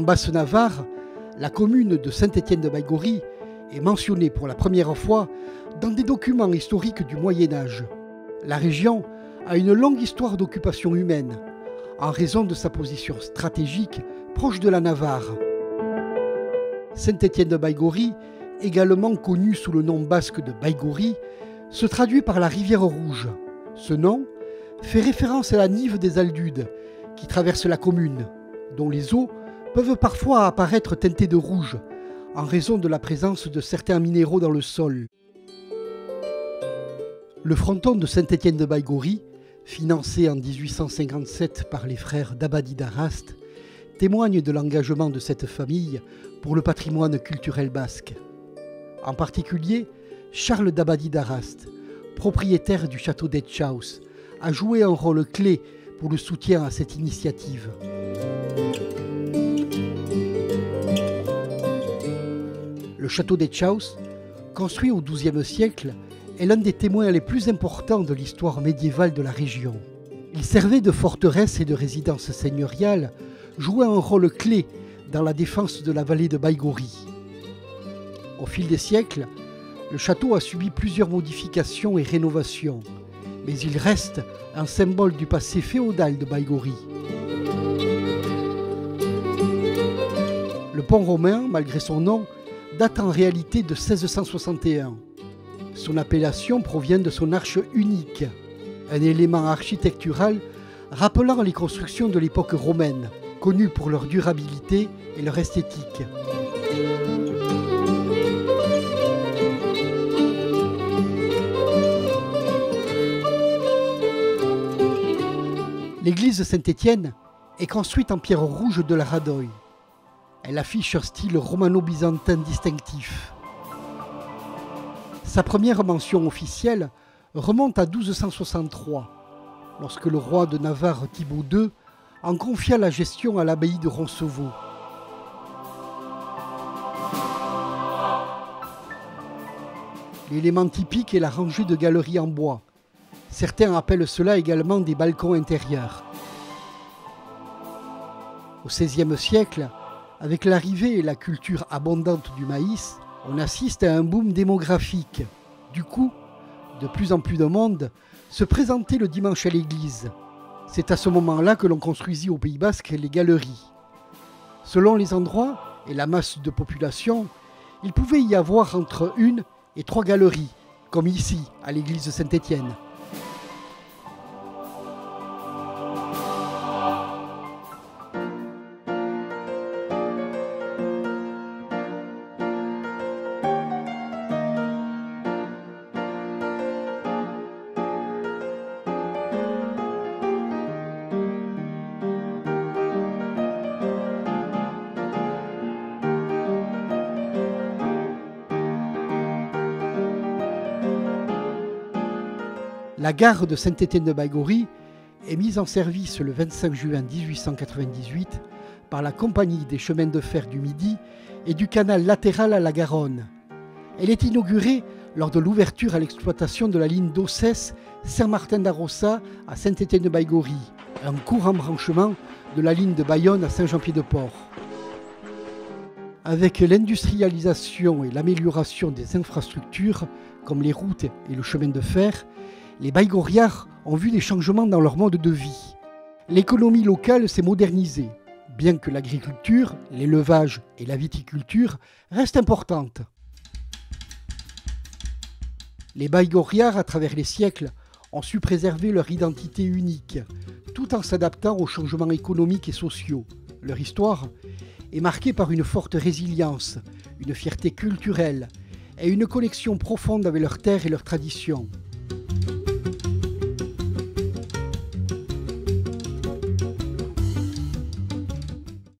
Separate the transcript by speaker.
Speaker 1: En Basse-Navarre, la commune de Saint-Étienne-de-Baïgorry est mentionnée pour la première fois dans des documents historiques du Moyen-Âge. La région a une longue histoire d'occupation humaine, en raison de sa position stratégique proche de la Navarre. Saint-Étienne-de-Baïgorry, également connu sous le nom basque de Baïgorry, se traduit par la rivière Rouge. Ce nom fait référence à la Nive des Aldudes qui traverse la commune, dont les eaux peuvent parfois apparaître teintées de rouge en raison de la présence de certains minéraux dans le sol. Le fronton de Saint-Étienne-de-Baïgorry, financé en 1857 par les frères Dabadi d'Arrast, témoigne de l'engagement de cette famille pour le patrimoine culturel basque. En particulier, Charles Dabadi d'Arrast, propriétaire du château d'Etchaus, a joué un rôle clé pour le soutien à cette initiative. Le château d'Etchaus, construit au XIIe siècle, est l'un des témoins les plus importants de l'histoire médiévale de la région. Il servait de forteresse et de résidence seigneuriale, jouant un rôle clé dans la défense de la vallée de Baïgorry. Au fil des siècles, le château a subi plusieurs modifications et rénovations, mais il reste un symbole du passé féodal de Baïgorry. Le pont romain, malgré son nom, date en réalité de 1661. Son appellation provient de son arche unique, un élément architectural rappelant les constructions de l'époque romaine, connues pour leur durabilité et leur esthétique. L'église Saint-Étienne est construite en pierre rouge de la Radoï. Elle affiche un style romano-byzantin distinctif. Sa première mention officielle remonte à 1263, lorsque le roi de Navarre Thibaut II en confia la gestion à l'abbaye de Roncevaux. L'élément typique est la rangée de galeries en bois. Certains appellent cela également des balcons intérieurs. Au XVIe siècle, avec l'arrivée et la culture abondante du maïs, on assiste à un boom démographique. Du coup, de plus en plus de monde se présentait le dimanche à l'église. C'est à ce moment-là que l'on construisit au Pays Basque les galeries. Selon les endroits et la masse de population, il pouvait y avoir entre 1 et 3 galeries, comme ici, à l'église de Saint-Étienne. La gare de Saint-Étienne-de-Baïgorry est mise en service le 25 juin 1898 par la Compagnie des chemins de fer du Midi et du canal latéral à la Garonne. Elle est inaugurée lors de l'ouverture à l'exploitation de la ligne d'Ossès-Saint-Martin-d'Arossa à Saint-Étienne-de-Baïgorry, un court embranchement de la ligne de Bayonne à Saint-Jean-Pied-de-Port. Avec l'industrialisation et l'amélioration des infrastructures, comme les routes et le chemin de fer, les Baïgoriards ont vu des changements dans leur mode de vie. L'économie locale s'est modernisée, bien que l'agriculture, l'élevage et la viticulture restent importantes. Les Baïgoriards, à travers les siècles, ont su préserver leur identité unique, tout en s'adaptant aux changements économiques et sociaux. Leur histoire est marquée par une forte résilience, une fierté culturelle et une connexion profonde avec leurs terres et leurs traditions.